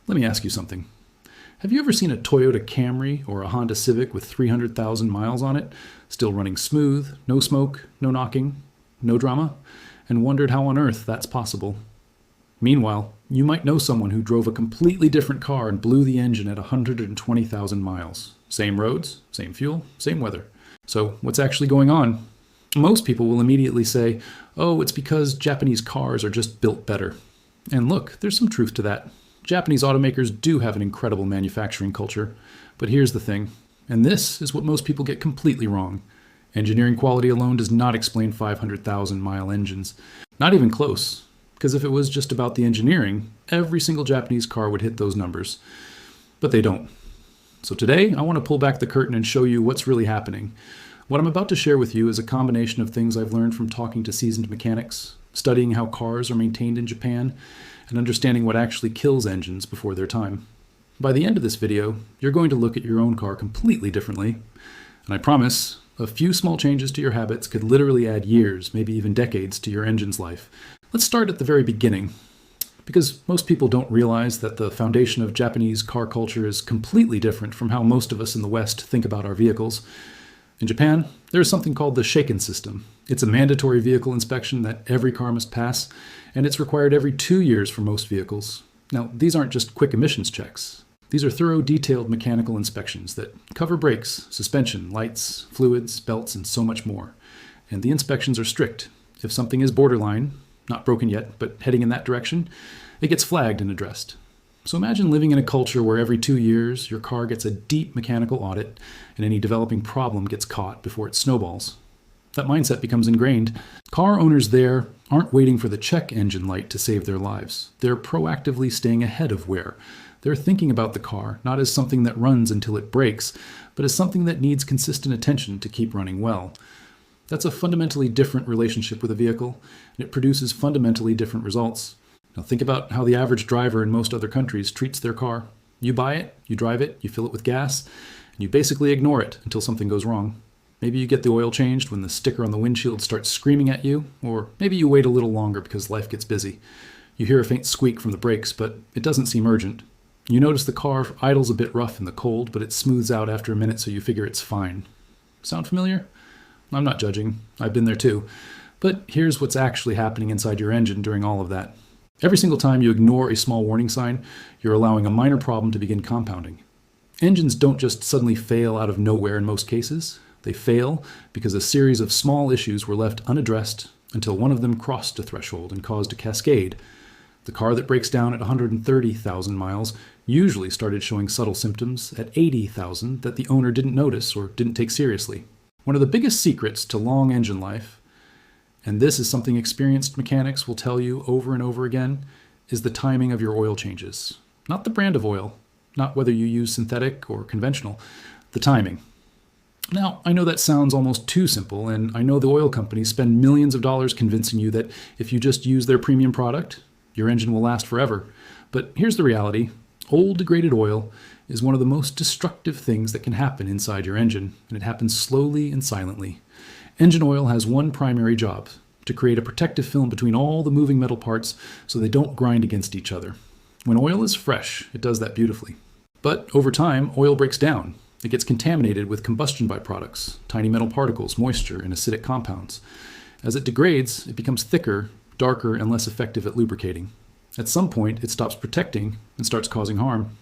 Let me ask you something. Have you ever seen a Toyota Camry or a Honda Civic with 300,000 miles on it, still running smooth, no smoke, no knocking, no drama, and wondered how on earth that's possible? Meanwhile, you might know someone who drove a completely different car and blew the engine at 120,000 miles. Same roads, same fuel, same weather. So what's actually going on? Most people will immediately say, oh, it's because Japanese cars are just built better. And look, there's some truth to that. Japanese automakers do have an incredible manufacturing culture. But here's the thing, and this is what most people get completely wrong. Engineering quality alone does not explain 500,000-mile engines. Not even close. Because if it was just about the engineering, every single Japanese car would hit those numbers. But they don't. So today, I want to pull back the curtain and show you what's really happening. What I'm about to share with you is a combination of things I've learned from talking to seasoned mechanics, studying how cars are maintained in Japan, and understanding what actually kills engines before their time. By the end of this video, you're going to look at your own car completely differently. And I promise, a few small changes to your habits could literally add years, maybe even decades, to your engine's life. Let's start at the very beginning. Because most people don't realize that the foundation of Japanese car culture is completely different from how most of us in the West think about our vehicles. In Japan, there is something called the Shaken system. It's a mandatory vehicle inspection that every car must pass, and it's required every 2 years for most vehicles. Now, these aren't just quick emissions checks. These are thorough, detailed mechanical inspections that cover brakes, suspension, lights, fluids, belts, and so much more. And the inspections are strict. If something is borderline, not broken yet, but heading in that direction, it gets flagged and addressed. So imagine living in a culture where every 2 years your car gets a deep mechanical audit and any developing problem gets caught before it snowballs. That mindset becomes ingrained. Car owners there aren't waiting for the check engine light to save their lives. They're proactively staying ahead of wear. They're thinking about the car not as something that runs until it breaks, but as something that needs consistent attention to keep running well. That's a fundamentally different relationship with a vehicle, and it produces fundamentally different results. Now think about how the average driver in most other countries treats their car. You buy it, you drive it, you fill it with gas, and you basically ignore it until something goes wrong. Maybe you get the oil changed when the sticker on the windshield starts screaming at you, or maybe you wait a little longer because life gets busy. You hear a faint squeak from the brakes, but it doesn't seem urgent. You notice the car idles a bit rough in the cold, but it smooths out after a minute, so you figure it's fine. Sound familiar? I'm not judging. I've been there too. But here's what's actually happening inside your engine during all of that. Every single time you ignore a small warning sign, you're allowing a minor problem to begin compounding. Engines don't just suddenly fail out of nowhere in most cases. They fail because a series of small issues were left unaddressed until one of them crossed a threshold and caused a cascade. The car that breaks down at 130,000 miles usually started showing subtle symptoms at 80,000 that the owner didn't notice or didn't take seriously. One of the biggest secrets to long engine life, and this is something experienced mechanics will tell you over and over again, is the timing of your oil changes. Not the brand of oil, not whether you use synthetic or conventional, the timing. Now, I know that sounds almost too simple, and I know the oil companies spend millions of dollars convincing you that if you just use their premium product, your engine will last forever. But here's the reality. Old degraded oil is one of the most destructive things that can happen inside your engine, and it happens slowly and silently. Engine oil has one primary job, to create a protective film between all the moving metal parts so they don't grind against each other. When oil is fresh, it does that beautifully. But over time, oil breaks down. It gets contaminated with combustion byproducts, tiny metal particles, moisture, and acidic compounds. As it degrades, it becomes thicker, darker, and less effective at lubricating. At some point, it stops protecting and starts causing harm.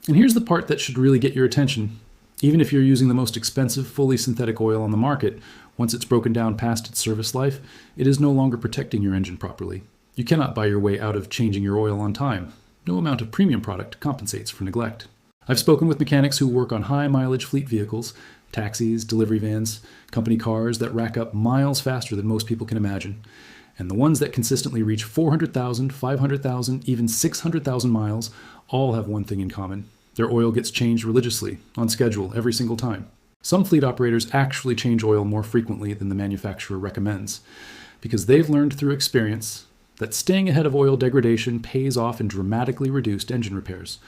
And here's the part that should really get your attention. Even if you're using the most expensive, fully synthetic oil on the market, once it's broken down past its service life, it is no longer protecting your engine properly. You cannot buy your way out of changing your oil on time. No amount of premium product compensates for neglect. I've spoken with mechanics who work on high-mileage fleet vehicles, taxis, delivery vans, company cars that rack up miles faster than most people can imagine. And the ones that consistently reach 400,000, 500,000, even 600,000 miles all have one thing in common. Their oil gets changed religiously, on schedule, every single time. Some fleet operators actually change oil more frequently than the manufacturer recommends, because they've learned through experience that staying ahead of oil degradation pays off in dramatically reduced engine repairs.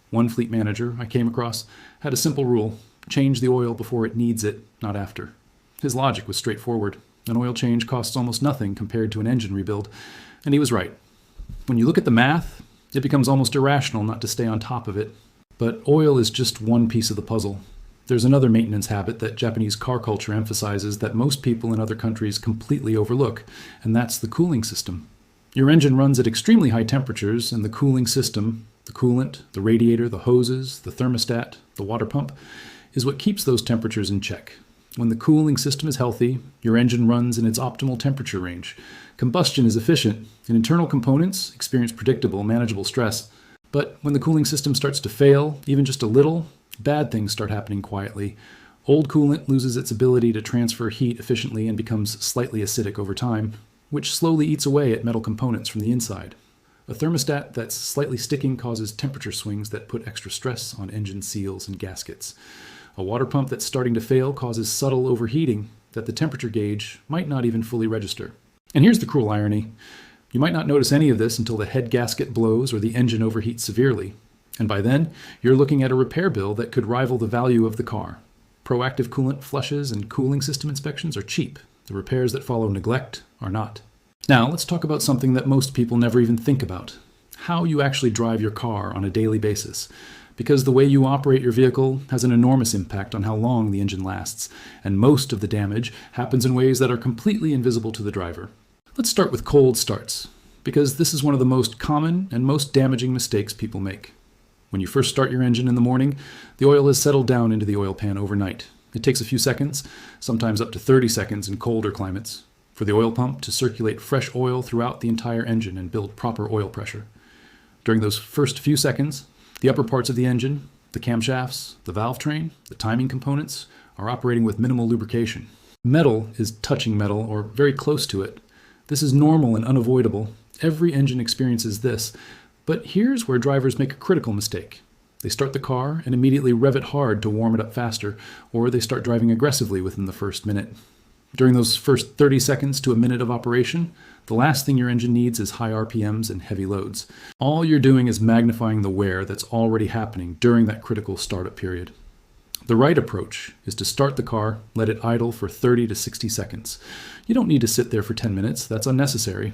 One fleet manager I came across had a simple rule: change the oil before it needs it, not after. His logic was straightforward. An oil change costs almost nothing compared to an engine rebuild, and he was right. When you look at the math, It becomes almost irrational not to stay on top of it. But oil is just one piece of the puzzle. There's another maintenance habit that Japanese car culture emphasizes that most people in other countries completely overlook, and that's the cooling system. Your engine runs at extremely high temperatures, and the cooling system, the coolant, the radiator, the hoses, the thermostat, the water pump, is what keeps those temperatures in check. When the cooling system is healthy, your engine runs in its optimal temperature range. Combustion is efficient, and internal components experience predictable, manageable stress. But when the cooling system starts to fail, even just a little, bad things start happening quietly. Old coolant loses its ability to transfer heat efficiently and becomes slightly acidic over time, which slowly eats away at metal components from the inside. A thermostat that's slightly sticking causes temperature swings that put extra stress on engine seals and gaskets. A water pump that's starting to fail causes subtle overheating that the temperature gauge might not even fully register. And here's the cruel irony. You might not notice any of this until the head gasket blows or the engine overheats severely. And by then, you're looking at a repair bill that could rival the value of the car. Proactive coolant flushes and cooling system inspections are cheap. The repairs that follow neglect are not. Now, let's talk about something that most people never even think about. How you actually drive your car on a daily basis. Because the way you operate your vehicle has an enormous impact on how long the engine lasts, and most of the damage happens in ways that are completely invisible to the driver. Let's start with cold starts, because this is one of the most common and most damaging mistakes people make. When you first start your engine in the morning, the oil has settled down into the oil pan overnight. It takes a few seconds, sometimes up to 30 seconds in colder climates, for the oil pump to circulate fresh oil throughout the entire engine and build proper oil pressure. During those first few seconds, the upper parts of the engine, the camshafts, the valve train, the timing components, are operating with minimal lubrication. Metal is touching metal or very close to it. This is normal and unavoidable. Every engine experiences this. But here's where drivers make a critical mistake. They start the car and immediately rev it hard to warm it up faster, or they start driving aggressively within the first minute. During those first 30 seconds to a minute of operation, the last thing your engine needs is high RPMs and heavy loads. All you're doing is magnifying the wear that's already happening during that critical startup period. The right approach is to start the car, let it idle for 30 to 60 seconds. You don't need to sit there for 10 minutes, that's unnecessary.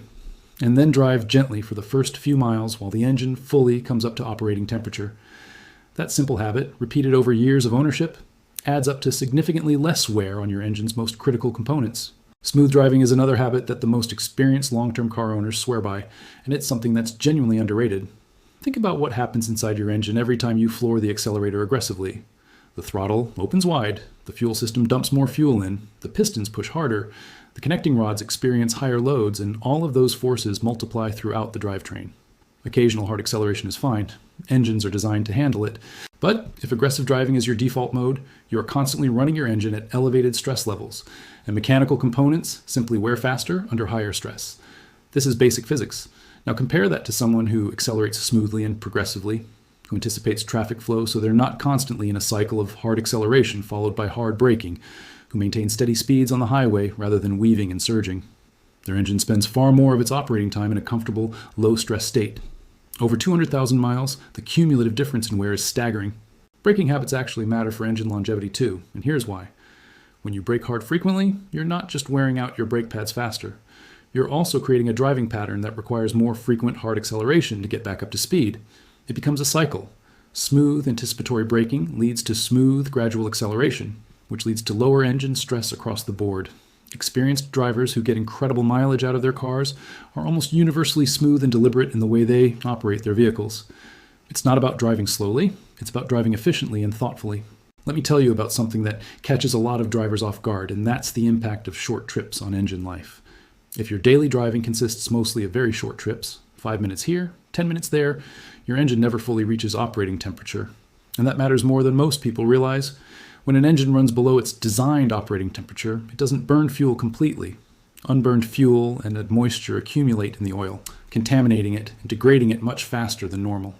And then drive gently for the first few miles while the engine fully comes up to operating temperature. That simple habit, repeated over years of ownership, adds up to significantly less wear on your engine's most critical components. Smooth driving is another habit that the most experienced long-term car owners swear by, and it's something that's genuinely underrated. Think about what happens inside your engine every time you floor the accelerator aggressively. The throttle opens wide, the fuel system dumps more fuel in, the pistons push harder, the connecting rods experience higher loads, and all of those forces multiply throughout the drivetrain. Occasional hard acceleration is fine. Engines are designed to handle it. But if aggressive driving is your default mode, you are constantly running your engine at elevated stress levels, and mechanical components simply wear faster under higher stress. This is basic physics. Now compare that to someone who accelerates smoothly and progressively, who anticipates traffic flow so they're not constantly in a cycle of hard acceleration followed by hard braking, who maintain steady speeds on the highway rather than weaving and surging. Their engine spends far more of its operating time in a comfortable, low-stress state. Over 200,000 miles, the cumulative difference in wear is staggering. Braking habits actually matter for engine longevity too, and here's why. When you brake hard frequently, you're not just wearing out your brake pads faster. You're also creating a driving pattern that requires more frequent hard acceleration to get back up to speed. It becomes a cycle. Smooth, anticipatory braking leads to smooth, gradual acceleration, which leads to lower engine stress across the board. Experienced drivers who get incredible mileage out of their cars are almost universally smooth and deliberate in the way they operate their vehicles. It's not about driving slowly, it's about driving efficiently and thoughtfully. Let me tell you about something that catches a lot of drivers off guard, and that's the impact of short trips on engine life. If your daily driving consists mostly of very short trips, 5 minutes here, 10 minutes there, your engine never fully reaches operating temperature. And that matters more than most people realize. When an engine runs below its designed operating temperature, it doesn't burn fuel completely. Unburned fuel and moisture accumulate in the oil, contaminating it and degrading it much faster than normal.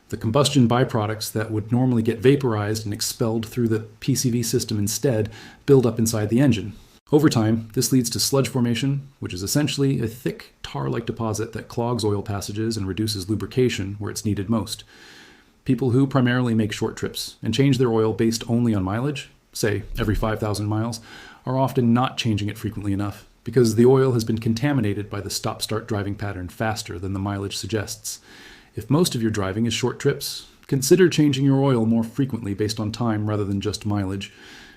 The combustion byproducts that would normally get vaporized and expelled through the PCV system instead build up inside the engine. Over time, this leads to sludge formation, which is essentially a thick, tar-like deposit that clogs oil passages and reduces lubrication where it's needed most. People who primarily make short trips and change their oil based only on mileage, say every 5,000 miles, are often not changing it frequently enough because the oil has been contaminated by the stop-start driving pattern faster than the mileage suggests. If most of your driving is short trips, consider changing your oil more frequently based on time rather than just mileage.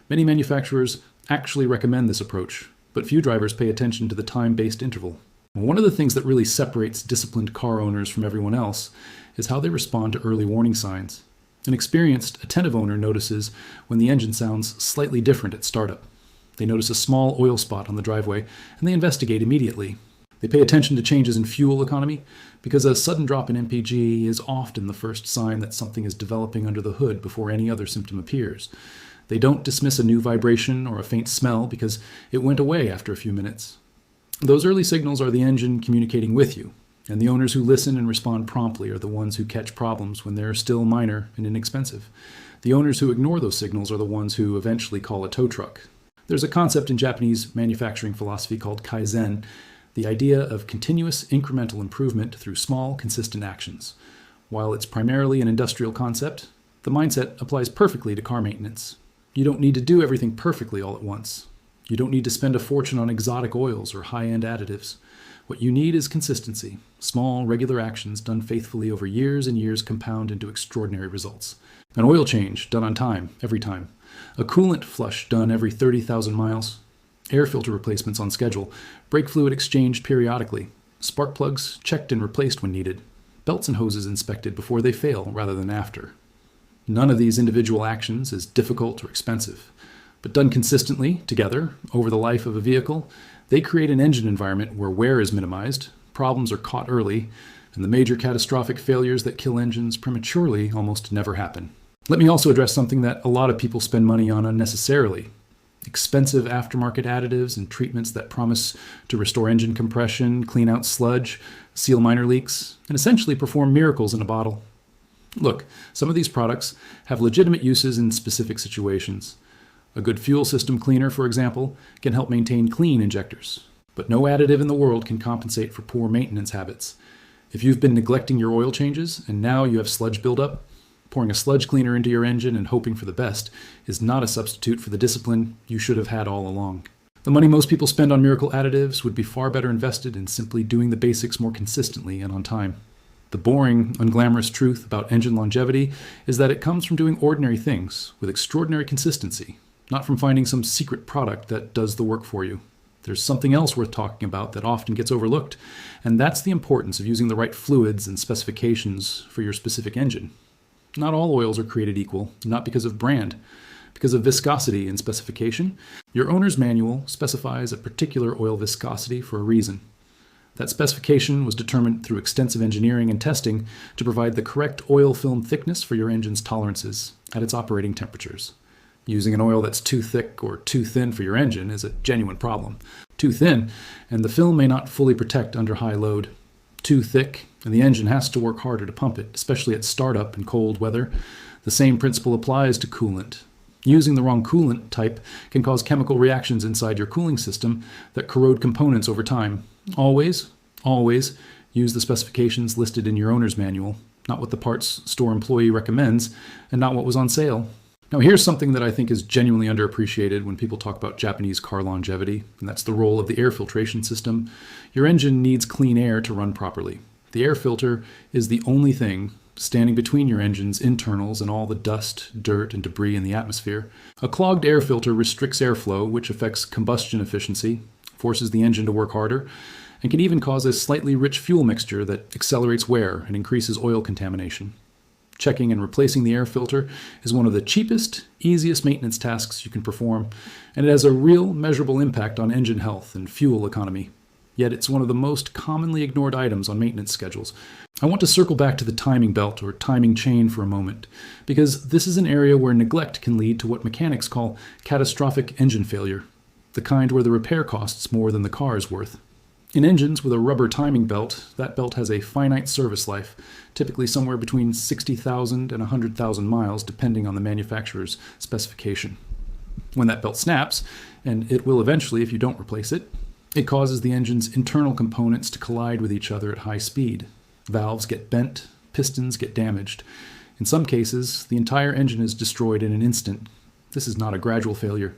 Many manufacturers actually recommend this approach, but few drivers pay attention to the time-based interval. One of the things that really separates disciplined car owners from everyone else is how they respond to early warning signs. An experienced, attentive owner notices when the engine sounds slightly different at startup. They notice a small oil spot on the driveway, and they investigate immediately. They pay attention to changes in fuel economy, because a sudden drop in MPG is often the first sign that something is developing under the hood before any other symptom appears. They don't dismiss a new vibration or a faint smell because it went away after a few minutes. Those early signals are the engine communicating with you, and the owners who listen and respond promptly are the ones who catch problems when they're still minor and inexpensive. The owners who ignore those signals are the ones who eventually call a tow truck. There's a concept in Japanese manufacturing philosophy called kaizen, the idea of continuous incremental improvement through small, consistent actions. While it's primarily an industrial concept, the mindset applies perfectly to car maintenance. You don't need to do everything perfectly all at once. You don't need to spend a fortune on exotic oils or high-end additives. What you need is consistency. Small, regular actions done faithfully over years and years compound into extraordinary results. An oil change done on time, every time. A coolant flush done every 30,000 miles. Air filter replacements on schedule, brake fluid exchanged periodically, spark plugs checked and replaced when needed, belts and hoses inspected before they fail rather than after. None of these individual actions is difficult or expensive, but done consistently, together, over the life of a vehicle, they create an engine environment where wear is minimized, problems are caught early, and the major catastrophic failures that kill engines prematurely almost never happen. Let me also address something that a lot of people spend money on unnecessarily: expensive aftermarket additives and treatments that promise to restore engine compression, clean out sludge, seal minor leaks, and essentially perform miracles in a bottle. Look, some of these products have legitimate uses in specific situations. A good fuel system cleaner, for example, can help maintain clean injectors. But no additive in the world can compensate for poor maintenance habits. If you've been neglecting your oil changes and now you have sludge buildup, pouring a sludge cleaner into your engine and hoping for the best is not a substitute for the discipline you should have had all along. The money most people spend on miracle additives would be far better invested in simply doing the basics more consistently and on time. The boring, unglamorous truth about engine longevity is that it comes from doing ordinary things with extraordinary consistency, not from finding some secret product that does the work for you. There's something else worth talking about that often gets overlooked, and that's the importance of using the right fluids and specifications for your specific engine. Not all oils are created equal, not because of brand. Because of viscosity and specification, your owner's manual specifies a particular oil viscosity for a reason. That specification was determined through extensive engineering and testing to provide the correct oil film thickness for your engine's tolerances at its operating temperatures. Using an oil that's too thick or too thin for your engine is a genuine problem. Too thin, and the film may not fully protect under high load. Too thick, and the engine has to work harder to pump it, especially at startup and cold weather. The same principle applies to coolant. Using the wrong coolant type can cause chemical reactions inside your cooling system that corrode components over time. Always use the specifications listed in your owner's manual, not what the parts store employee recommends, and not what was on sale. Now here's something that I think is genuinely underappreciated when people talk about Japanese car longevity, and that's the role of the air filtration system. Your engine needs clean air to run properly. The air filter is the only thing standing between your engine's internals and all the dust, dirt, and debris in the atmosphere. A clogged air filter restricts airflow, which affects combustion efficiency, forces the engine to work harder, and can even cause a slightly rich fuel mixture that accelerates wear and increases oil contamination. Checking and replacing the air filter is one of the cheapest, easiest maintenance tasks you can perform, and it has a real measurable impact on engine health and fuel economy. Yet it's one of the most commonly ignored items on maintenance schedules. I want to circle back to the timing belt or timing chain for a moment, because this is an area where neglect can lead to what mechanics call catastrophic engine failure, the kind where the repair costs more than the car is worth. In engines with a rubber timing belt, that belt has a finite service life, typically somewhere between 60,000 and 100,000 miles, depending on the manufacturer's specification. When that belt snaps, and it will eventually if you don't replace it, it causes the engine's internal components to collide with each other at high speed. Valves get bent, pistons get damaged. In some cases, the entire engine is destroyed in an instant. This is not a gradual failure.